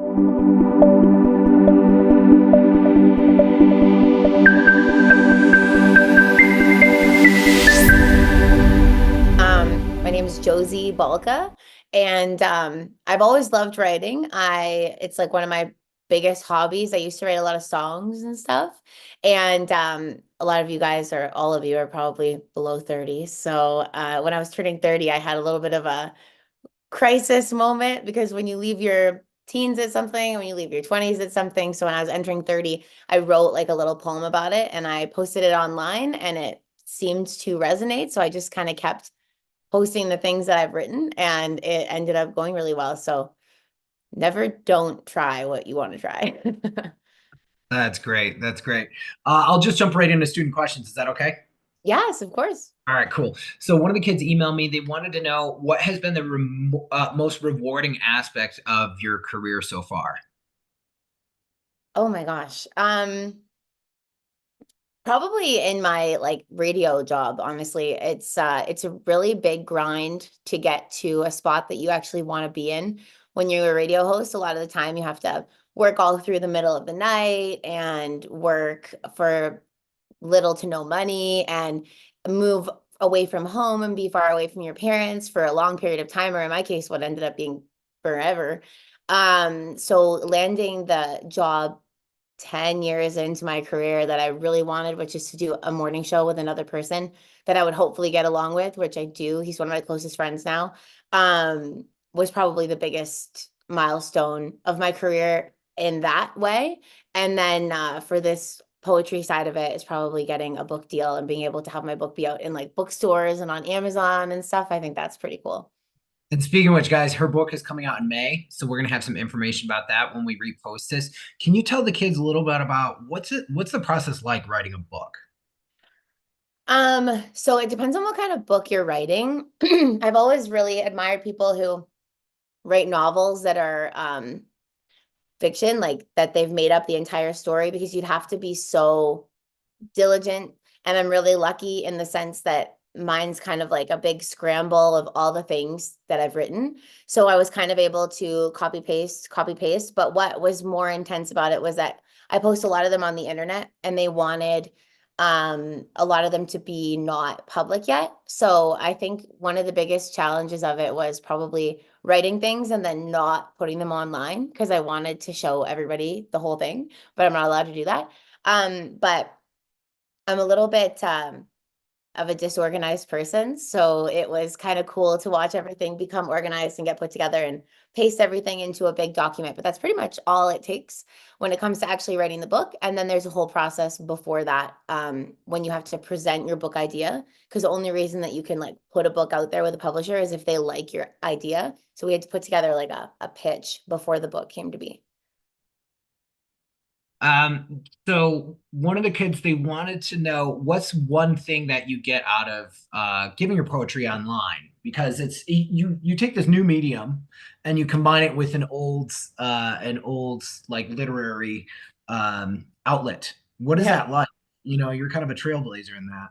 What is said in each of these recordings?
My name is Josie Balka, and I've always loved writing. It's like one of my biggest hobbies. I used to write a lot of songs and stuff, and a lot of you guys, or all of you, are probably below 30. So when I was turning 30, I had a little bit of a crisis moment because when you leave your teens at something, when you leave your 20s at something. So when I was entering 30, I wrote like a little poem about it and I posted it online and it seemed to resonate. So I just kind of kept posting the things that I've written and it ended up going really well. So never don't try what you want to try. That's great. That's great. I'll just jump right into student questions. Is that okay? Yes, of course. All right, cool. So one of the kids emailed me. They wanted to know what has been the most rewarding aspect of your career so far. Oh my gosh. Probably in my like radio job, honestly. It's a really big grind to get to a spot that you actually want to be in. When you're a radio host, a lot of the time you have to work all through the middle of the night and work for little to no money and move away from home and be far away from your parents for a long period of time, or in my case, what ended up being forever. So landing the job 10 years into my career that I really wanted, which is to do a morning show with another person that I would hopefully get along with, which I do. He's one of my closest friends now. Was probably the biggest milestone of my career in that way. And then for this poetry side of it is probably getting a book deal and being able to have my book be out in like bookstores and on Amazon and stuff. I think that's pretty cool. And speaking of which, guys, her book is coming out in May, so we're gonna have some information about that when we repost this. Can you tell the kids a little bit about what's the process like writing a book? So it depends on what kind of book you're writing. I've always really admired people who write novels that are fiction, like that they've made up the entire story because you'd have to be so diligent. And I'm really lucky in the sense that mine's kind of like a big scramble of all the things that I've written. So I was kind of able to copy paste. But what was more intense about it was that I post a lot of them on the internet and they wanted a lot of them to be not public yet. So I think one of the biggest challenges of it was probably writing things and then not putting them online because I wanted to show everybody the whole thing, but I'm not allowed to do that. But I'm a little bit of a disorganized person, so it was kind of cool to watch everything become organized and get put together and paste everything into a big document. But that's pretty much all it takes when it comes to actually writing the book. And then there's a whole process before that when you have to present your book idea, because the only reason that you can like put a book out there with a publisher is if they like your idea. So we had to put together like a pitch before the book came to be. So one of the kids they wanted to know what's one thing that you get out of giving your poetry online because it's you take this new medium and you combine it with an old like literary outlet. What is Yeah. that like? You know, you're kind of a trailblazer in that.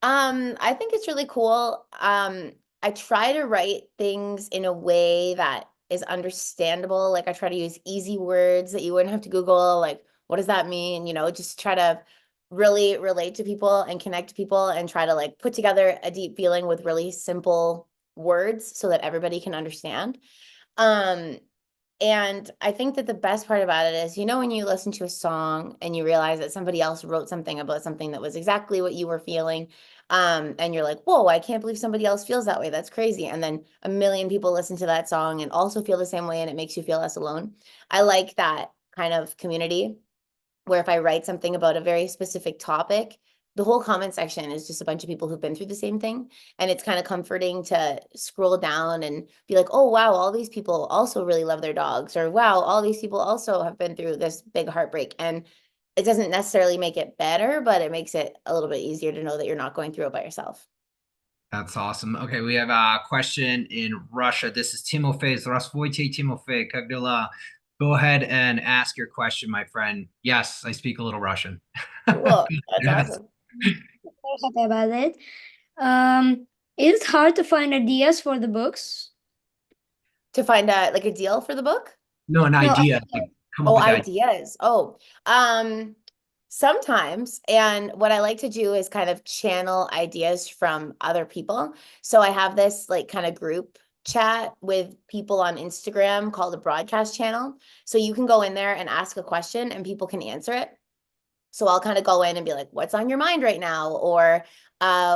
I think it's really cool. I try to write things in a way that is understandable. Like I try to use easy words that you wouldn't have to Google, like what does that mean? Just try to really relate to people and connect to people and try to like put together a deep feeling with really simple words so that everybody can understand. Um, and I think that the best part about it is, when you listen to a song and you realize that somebody else wrote something about something that was exactly what you were feeling, and you're like, whoa, I can't believe somebody else feels that way. That's crazy. And then a million people listen to that song and also feel the same way, and it makes you feel less alone. I like that kind of community where if I write something about a very specific topic, the whole comment section is just a bunch of people who've been through the same thing. And it's kind of comforting to scroll down and be like, oh, wow, all these people also really love their dogs. Or wow, all these people also have been through this big heartbreak. And it doesn't necessarily make it better, but it makes it a little bit easier to know that you're not going through it by yourself. That's awesome. Okay, we have a question in Russia. This is Timofey. Здравствуйте, Timofey. Как дела? Go ahead and ask your question, my friend. Yes, I speak a little Russian. Cool. That's Yes. awesome. Very happy about it. Um, is it hard to find ideas for the books? To find a like a deal for the book? No, an No, idea. Like, come up Oh, with that. ideas. Oh, sometimes. And what I like to do is kind of channel ideas from other people. So I have this like kind of group chat with people on Instagram called a broadcast channel. So you can go in there and ask a question and people can answer it. So I'll kind of go in and be like, what's on your mind right now? Or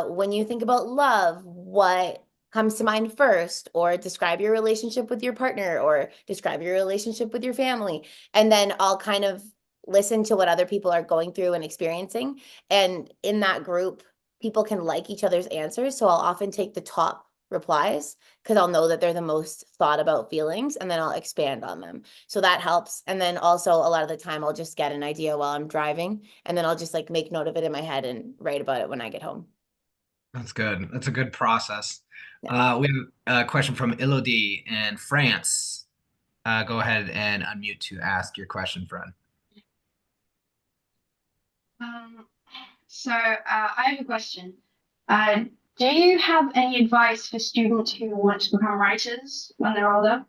when you think about love, what comes to mind first? Or describe your relationship with your partner or describe your relationship with your family. And then I'll kind of listen to what other people are going through and experiencing. And in that group, people can like each other's answers. So I'll often take the top replies because I'll know that they're the most thought about feelings and then I'll expand on them. So that helps. And then also a lot of the time I'll just get an idea while I'm driving and then I'll just like make note of it in my head and write about it when I get home. That's good. That's a good process. Yeah. We have a question from Elodie in France. Go ahead and unmute to ask your question, friend. Um, I have a question. Uh, do you have any advice for students who want to become writers when they're older?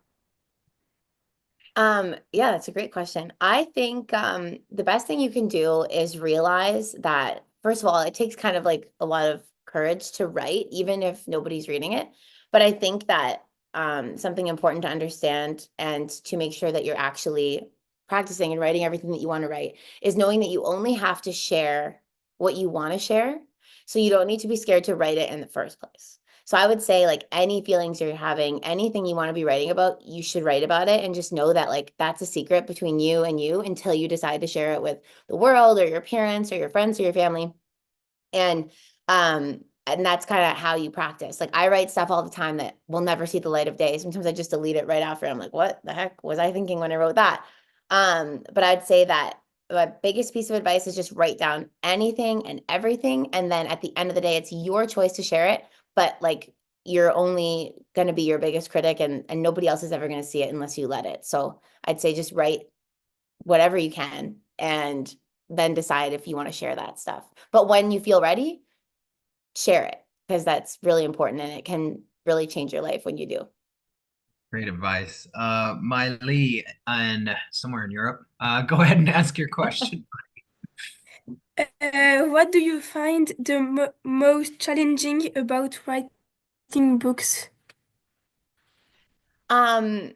Yeah, that's a great question. I think the best thing you can do is realize that first of all, it takes kind of like a lot of courage to write, even if nobody's reading it. But I think that something important to understand and to make sure that you're actually practicing and writing everything that you want to write is knowing that you only have to share what you want to share. So you don't need to be scared to write it in the first place. So I would say like any feelings you're having, anything you want to be writing about, you should write about it and just know that like that's a secret between you and you until you decide to share it with the world or your parents or your friends or your family. And that's kind of how you practice. Like I write stuff all the time that will never see the light of day. Sometimes I just delete it right after. I'm like, what the heck was I thinking when I wrote that? But I'd say that the biggest piece of advice is just write down anything and everything. And then at the end of the day, it's your choice to share it. But like you're only going to be your biggest critic and nobody else is ever going to see it unless you let it. So I'd say just write whatever you can and then decide if you want to share that stuff. But when you feel ready, share it because that's really important and it can really change your life when you do. Great advice. Miley, and somewhere in Europe. Go ahead and ask your question. what do you find the most challenging about writing books? Um,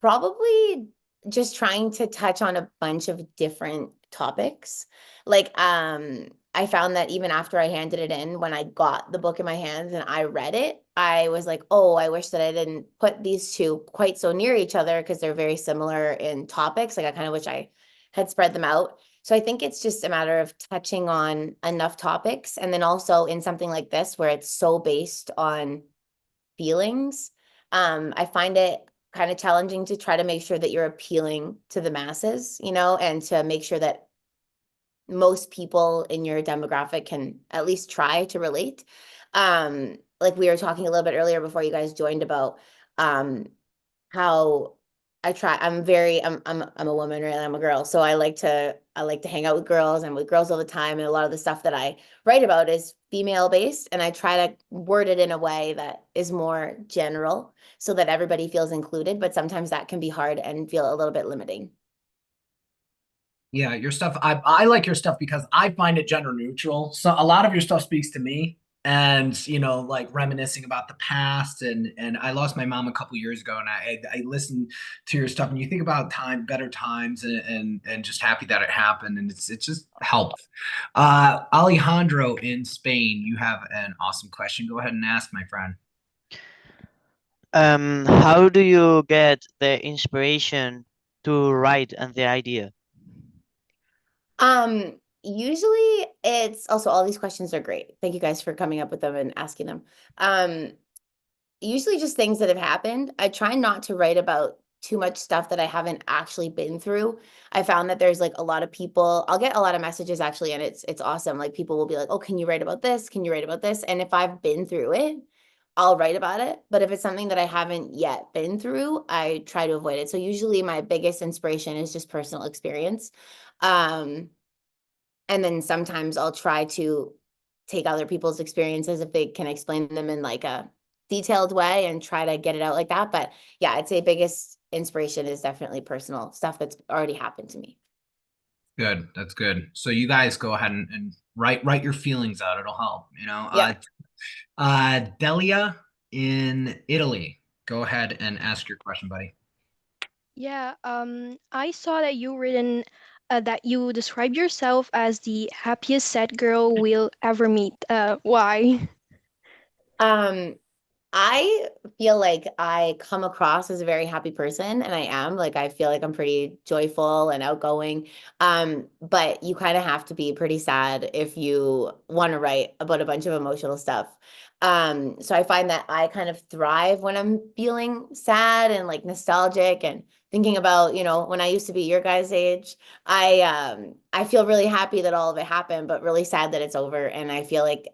Probably just trying to touch on a bunch of different topics. Like, I found that even after I handed it in, when I got the book in my hands and I read it, I was like, oh, I wish that I didn't put these two quite so near each other because they're very similar in topics. Like, I kind of wish I had spread them out. So I think it's just a matter of touching on enough topics. And then also in something like this, where it's so based on feelings, I find it kind of challenging to try to make sure that you're appealing to the masses, and to make sure that most people in your demographic can at least try to relate. Like we were talking a little bit earlier before you guys joined about um how I'm a woman, right? I'm a girl. So I like to hang out with girls and with girls all the time. And a lot of the stuff that I write about is female based. And I try to word it in a way that is more general so that everybody feels included. But sometimes that can be hard and feel a little bit limiting. Yeah, your stuff. I like your stuff because I find it gender neutral. So a lot of your stuff speaks to me, and like reminiscing about the past. And I lost my mom a couple years ago, and I listened to your stuff, and you think about better times, and just happy that it happened, and it just helped. Alejandro in Spain, you have an awesome question. Go ahead and ask, my friend. How do you get the inspiration to write and the idea? Usually it's also all these questions are great. Thank you guys for coming up with them and asking them. Usually just things that have happened. I try not to write about too much stuff that I haven't actually been through. I found that there's like a lot of people, I'll get a lot of messages actually, and it's awesome. Like people will be like, oh, can you write about this? Can you write about this? And if I've been through it, I'll write about it. But if it's something that I haven't yet been through, I try to avoid it. So usually my biggest inspiration is just personal experience. Um, and then sometimes I'll try to take other people's experiences if they can explain them in like a detailed way and try to get it out like that. But yeah, I'd say biggest inspiration is definitely personal stuff that's already happened to me. Good. That's good. So you guys go ahead and write your feelings out. It'll help, you know. Yeah. Delia in Italy. Go ahead and ask your question, buddy. Yeah, I saw that you written that you describe yourself as the happiest sad girl we'll ever meet. Why? Um, I feel like I come across as a very happy person, and I am. Like, I feel like I'm pretty joyful and outgoing. But you kind of have to be pretty sad if you want to write about a bunch of emotional stuff. So I find that I kind of thrive when I'm feeling sad and like nostalgic and thinking about, when I used to be your guys' age. I feel really happy that all of it happened, but really sad that it's over. And I feel like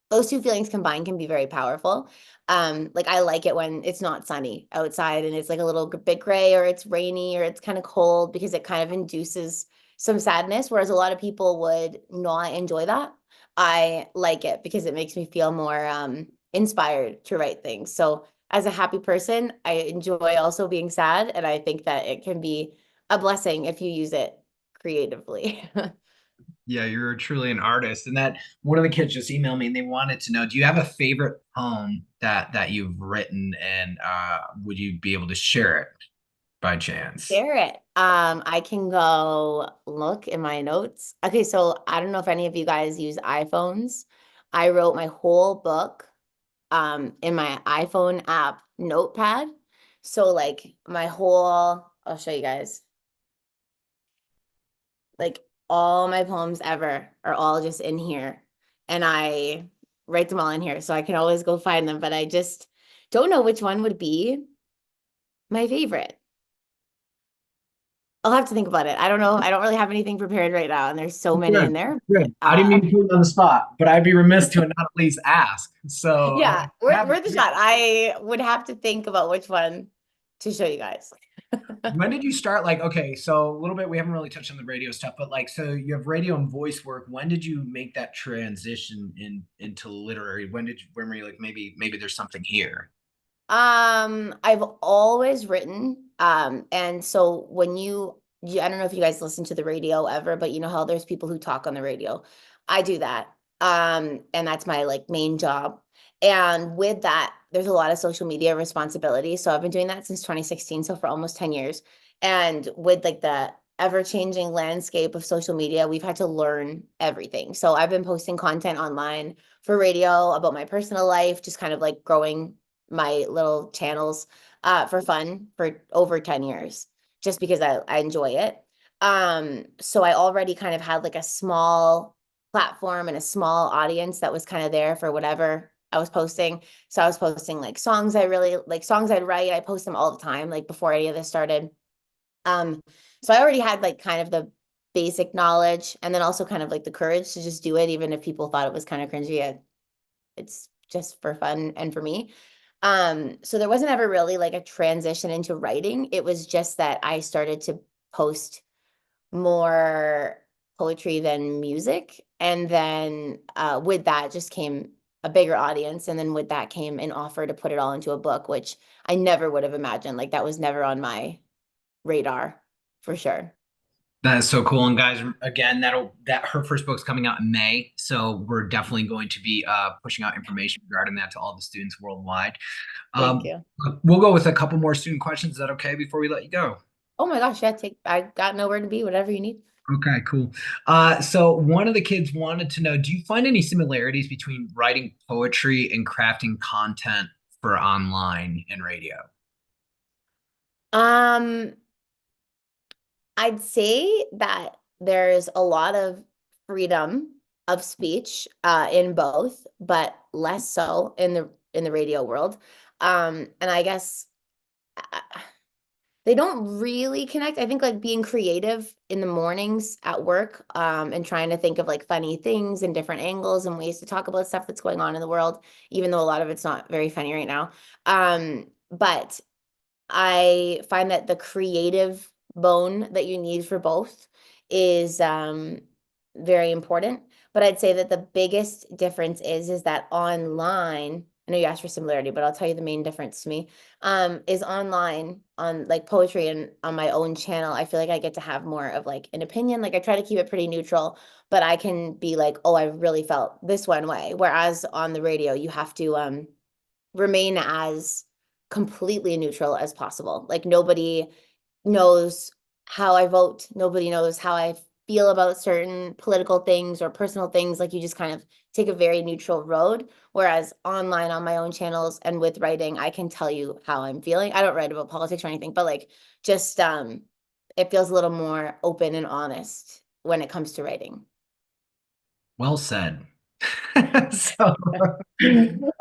those two feelings combined can be very powerful. Like I like it when it's not sunny outside and it's like a little bit gray or it's rainy or it's kind of cold, because it kind of induces some sadness, whereas a lot of people would not enjoy that. I like it because it makes me feel more inspired to write things. So as a happy person, I enjoy also being sad, and I think that it can be a blessing if you use it creatively. Yeah, you're truly an artist. And that one of the kids just emailed me and they wanted to know, do you have a favorite poem that you've written, and would you be able to share it by chance? Share it. I can go look in my notes. Okay, so I don't know if any of you guys use iPhones. I wrote my whole book in my iPhone app notepad. So like my whole, I'll show you guys. Like all my poems ever are all just in here. And I write them all in here. So I can always go find them, but I just don't know which one would be my favorite. I'll have to think about it. I don't know. I don't really have anything prepared right now, and there's so many in Good, there. good. I didn't mean to put you on the spot, but I'd be remiss to not at least ask. So Yeah, worth a shot. I would have to think about which one to show you guys. when did you start? Like, okay, so a little bit, we haven't really touched on the radio stuff, but like, so you have radio and voice work. When did you make that transition into literary? When were you like, maybe there's something here? I've always written. And so when I don't know if you guys listen to the radio ever, but you know how there's people who talk on the radio. I do that. And that's my like main job. And with that, there's a lot of social media responsibility. So I've been doing that since 2016, so for almost 10 years. And with like the ever-changing landscape of social media, we've had to learn everything. So I've been posting content online for radio about my personal life, just kind of like growing my little channels for fun for over 10 years, just because I enjoy it. So I already kind of had like a small platform and a small audience that was kind of there for whatever I was posting. So I was posting like songs I really like, songs I'd write. I post them all the time, like before any of this started. So I already had like kind of the basic knowledge, and then also kind of like the courage to just do it, even if people thought it was kind of cringy. It's just for fun and for me. So there wasn't ever really like a transition into writing. It was just that I started to post more poetry than music. And then with that just came a bigger audience. And then with that came an offer to put it all into a book, which I never would have imagined. Like that was never on my radar for sure. That is so cool. And guys, again, that her first book's coming out in May. So we're definitely going to be pushing out information regarding that to all the students worldwide. Thank you. We'll go with a couple more student questions. Is that okay before we let you go? Oh my gosh, yeah, I got nowhere to be, whatever you need. Okay, cool. So one of the kids wanted to know, do you find any similarities between writing poetry and crafting content for online and radio? Um, I'd say that there's a lot of freedom of speech in both, but less so in the radio world. And I guess uh, they don't really connect. I think like being creative in the mornings at work and trying to think of like funny things and different angles and ways to talk about stuff that's going on in the world, even though a lot of it's not very funny right now. But I find that the creative bone that you need for both is very important. But I'd say that the biggest difference is that online I know you asked for similarity, but I'll tell you the main difference to me, is online on like poetry and on my own channel. I feel like I get to have more of like an opinion. Like I try to keep it pretty neutral, but I can be like, oh, I really felt this one way. Whereas on the radio, you have to remain as completely neutral as possible. Like nobody knows how I vote. Nobody knows how I feel about certain political things or personal things. Like you just kind of take a very neutral road. Whereas online on my own channels and with writing, I can tell you how I'm feeling. I don't write about politics or anything, but like just it feels a little more open and honest when it comes to writing. Well said. So,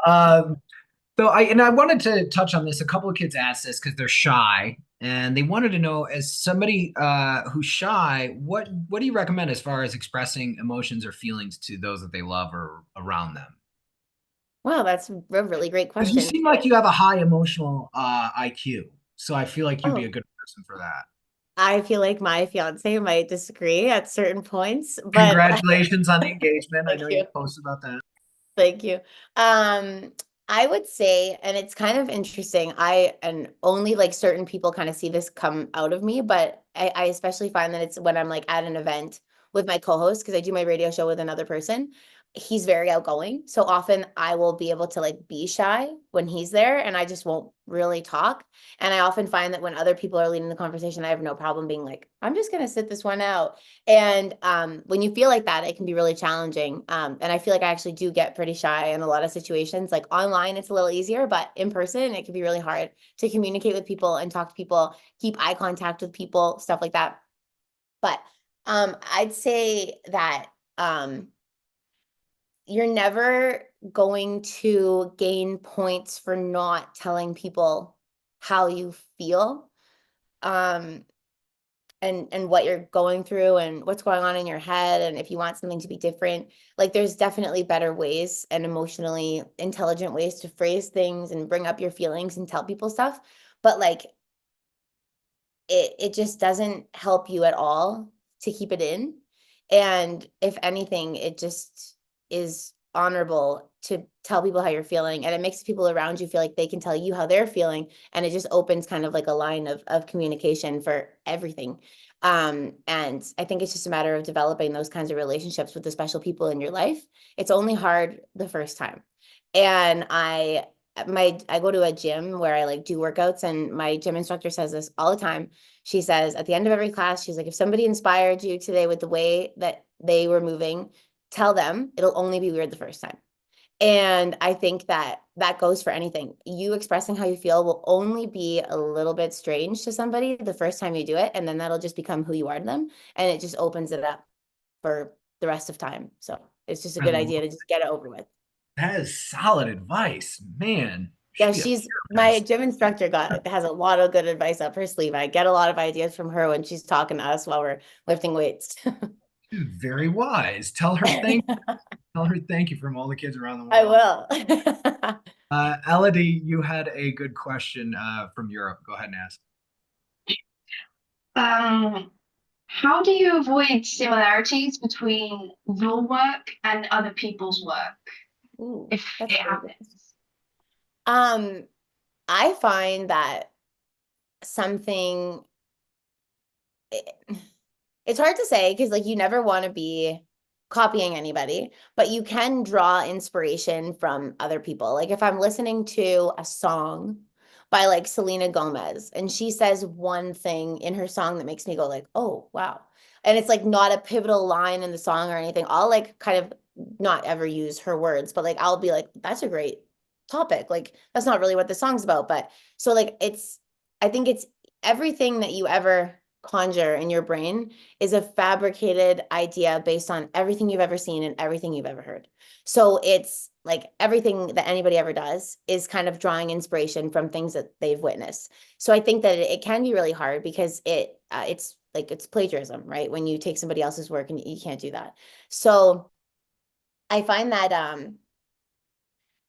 um, I wanted to touch on this. A couple of kids asked this because they're shy, and they wanted to know, as somebody who's shy, what do you recommend as far as expressing emotions or feelings to those that they love or around them? Wow, that's a really great Because you question. seem like you have a high emotional IQ, so I feel like you'd be a Oh, good person for that. I feel like my fiance might disagree at certain points, but Congratulations on the engagement. I thank know you you. posted about that. Thank you. I would say, and it's kind of interesting, and only like certain people kind of see this come out of me, but I especially find that it's when I'm like at an event with my co-host, because I do my radio show with another person. He's very outgoing. So often I will be able to like be shy when he's there and I just won't really talk. And I often find that when other people are leading the conversation, I have no problem being like, I'm just gonna sit this one out. And when you feel like that, it can be really challenging. And I feel like I actually do get pretty shy in a lot of situations. Like online, it's a little easier, but in person, it can be really hard to communicate with people and talk to people, keep eye contact with people, stuff like that. But I'd say that you're never going to gain points for not telling people how you feel. Um, and what you're going through and what's going on in your head and if you want something to be different, like there's definitely better ways and emotionally intelligent ways to phrase things and bring up your feelings and tell people stuff, but like it just doesn't help you at all to keep it in. And if anything, it just is honorable to tell people how you're feeling, and it makes people around you feel like they can tell you how they're feeling, and it just opens kind of like a line of communication for everything. And I think it's just a matter of developing those kinds of relationships with the special people in your life. It's only hard the first time. And I go to a gym where I like do workouts, and my gym instructor says this all the time. She says at the end of every class, she's like, if somebody inspired you today with the way that they were moving, tell them it'll only be weird the first time. And I think that that goes for anything. You expressing how you feel will only be a little bit strange to somebody the first time you do it, and then that'll just become who you are to them, and it just opens it up for the rest of time. So it's just a I good love idea to just get it over with. that is solid advice, man. Yeah, Should be a my therapist. gym instructor has a lot of good advice up her sleeve. I get a lot of ideas from her when she's talking to us while we're lifting weights. Very wise. Tell her thank Tell her thank you from all the kids around the I world. will. Elodie, you had a good question from Europe. Go ahead and ask. Um, how do you avoid similarities between your work and other people's work, Ooh, if that's it a really good question. happens? I find that something it- it's hard to say because like you never want to be copying anybody, but you can draw inspiration from other people. Like if I'm listening to a song by like Selena Gomez and she says one thing in her song that makes me go like, "Oh, wow." And it's like not a pivotal line in the song or anything. I'll like kind of not ever use her words, but like I'll be like, "That's a great topic." Like that's not really what the song's about, but so like I think it's everything that you ever conjure in your brain is a fabricated idea based on everything you've ever seen and everything you've ever heard. So it's like everything that anybody ever does is kind of drawing inspiration from things that they've witnessed. So I think that it can be really hard because it's like it's plagiarism, right? When you take somebody else's work and you can't do that. So I find that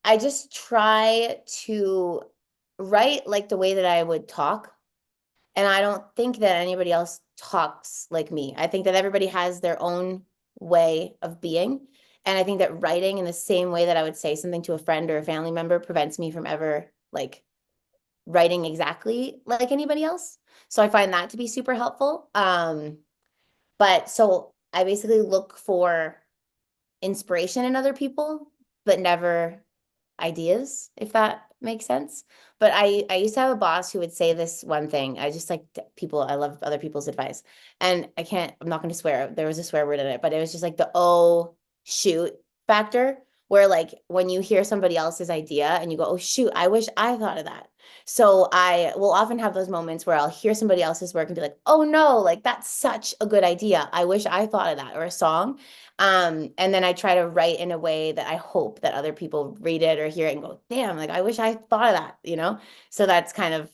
I just try to write like the way that I would talk, and I don't think that anybody else talks like me. I think that everybody has their own way of being. And I think that writing in the same way that I would say something to a friend or a family member prevents me from ever like writing exactly like anybody else. So I find that to be super helpful. But so I basically look for inspiration in other people, but never ideas, if that makes sense. But I used to have a boss who would say this one thing. I just like people, I love other people's advice. And I'm not going to swear. There was a swear word in it, but it was just like the oh shoot factor, where like when you hear somebody else's idea and you go, oh shoot, I wish I thought of that. So I will often have those moments where I'll hear somebody else's work and be like, oh no, like that's such a good idea. I wish I thought of that, or a song. And then I try to write in a way that I hope that other people read it or hear it and go, damn, like I wish I thought of that, you know? So that's kind of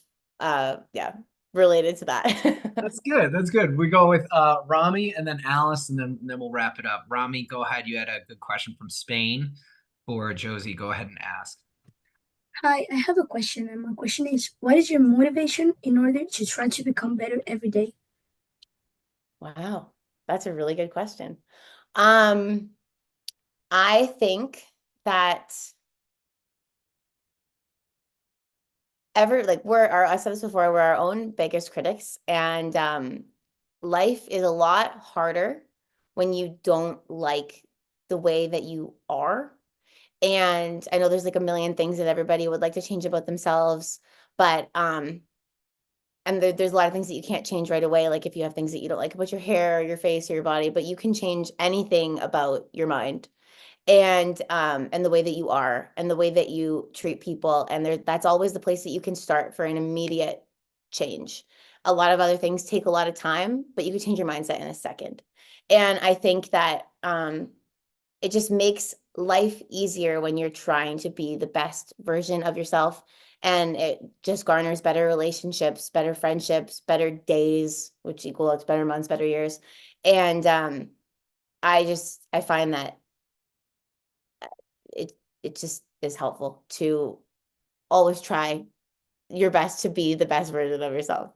yeah, related to that. That's good. That's good. We go with Rami and then Alice, and then we'll wrap it up. Rami, go ahead. You had a good question from Spain for Josie. Go ahead and ask. Hi, I have a question, and my question is, what is your motivation in order to try to become better every day? Wow, that's a really good question. I think that I said this before, we're our own biggest critics, and life is a lot harder when you don't like the way that you are. And I know there's like a million things that everybody would like to change about themselves, but and there's a lot of things that you can't change right away, like if you have things that you don't like about your hair or your face or your body, but you can change anything about your mind and the way that you are and the way that you treat people, and that's always the place that you can start for an immediate change. A lot of other things take a lot of time, but you can change your mindset in a second. And I think that it just makes life easier when you're trying to be the best version of yourself, and it just garners better relationships, better friendships, better days, which equal to better months, better years. And I find that it just is helpful to always try your best to be the best version of yourself,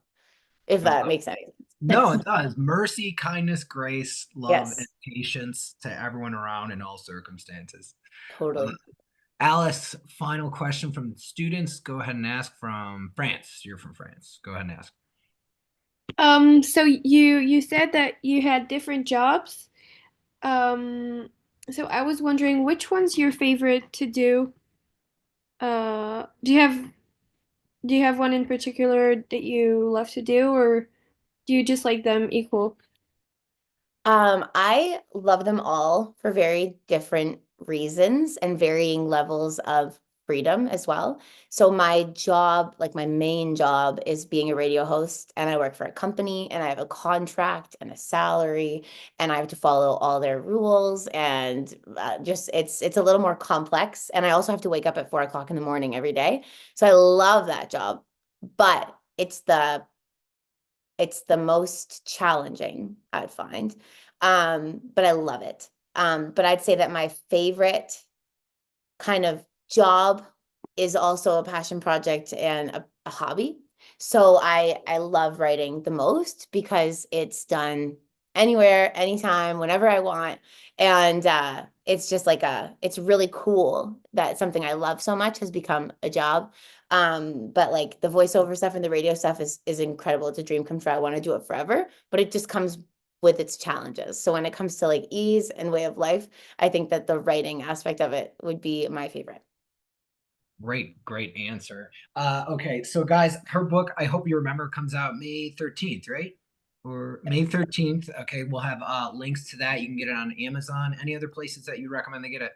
if I that love it. makes any sense. No, it does. Mercy, kindness, grace, love, and Yes, patience to everyone around in all circumstances. Uh, totally. Alice, final question from the students. Go ahead and ask from France. You're from France. Go ahead and ask. So you said that you had different jobs. Um, so I was wondering which one's your favorite to do? Do you have one in particular that you love to do, or do you just like them equal? I love them all for very different reasons and varying levels of freedom as well. So my job, like my main job, is being a radio host, and I work for a company, and I have a contract and a salary, and I have to follow all their rules, and just it's a little more complex. And I also have to wake up at 4 o'clock in the morning every day. So I love that job, but it's the most challenging, I'd find. But I love it. But I'd say that my favorite kind of job is also a passion project and a hobby. So I love writing the most because it's done anywhere, anytime, whenever I want. And it's just like it's really cool that something I love so much has become a job. But like the voiceover stuff and the radio stuff is incredible. It's a dream come true. I want to do it forever, but it just comes with its challenges. So when it comes to like ease and way of life, I think that the writing aspect of it would be my favorite. Great answer. Okay, so guys, her book, I hope you remember, comes out May 13th, right? Or May 13th. Okay, we'll have links to that. You can get it on Amazon. Any other places that you recommend they get it?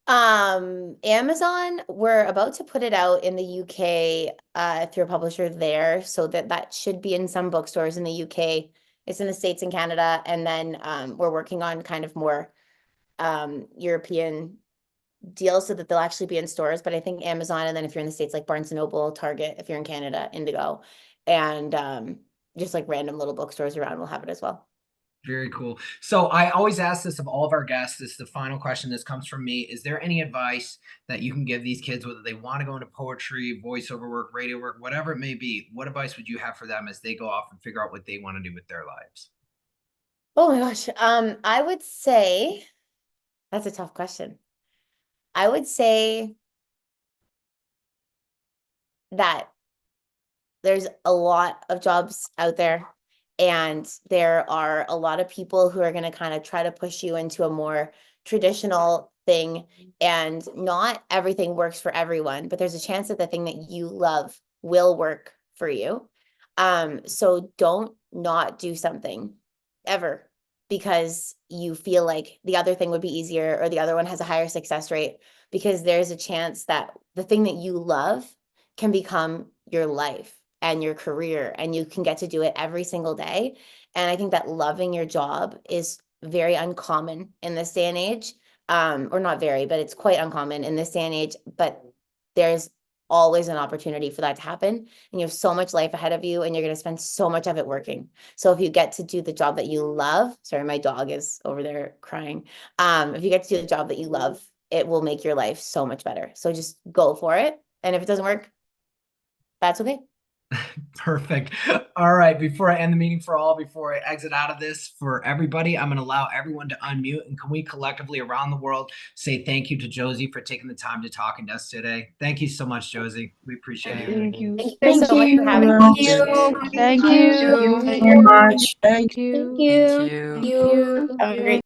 Amazon, we're about to put it out in the UK through a publisher there, so that should be in some bookstores in the UK. It's in the States and Canada, and then we're working on kind of more European deals so that they'll actually be in stores. But I think Amazon, and then if you're in the States, like Barnes and Noble, Target, if you're in Canada, Indigo, and just like random little bookstores around will have it as well. Very cool. So I always ask this of all of our guests. This is the final question. This comes from me. Is there any advice that you can give these kids, whether they want to go into poetry, voiceover work, radio work, whatever it may be? What advice would you have for them as they go off and figure out what they want to do with their lives? Oh my gosh. I would say That's a tough question. I would say that there's a lot of jobs out there, and there are a lot of people who are going to kind of try to push you into a more traditional thing, and not everything works for everyone, but there's a chance that the thing that you love will work for you. So don't not do something ever because you feel like the other thing would be easier or the other one has a higher success rate, because there's a chance that the thing that you love can become your life and your career, and you can get to do it every single day. And I think that loving your job is very uncommon in this day and age. Or not very, but it's quite uncommon in this day and age. But there's always an opportunity for that to happen. And you have so much life ahead of you, and you're going to spend so much of it working. So if you get to do the job that you love, sorry, my dog is over there crying. If you get to do the job that you love, it will make your life so much better. So just go for it. And if it doesn't work, that's okay. Perfect. All right. Before I end the meeting before I exit out of this for everybody, I'm going to allow everyone to unmute. And can we collectively around the world say thank you to Josie for taking the time to talk to us today? Thank you so much, Josie. We appreciate you. Thank you. Thank you so much for having me. Thank you. Thank Thank you. you Thank very you. much. Thank you. Thank you. Thank you. Thank you. Have a great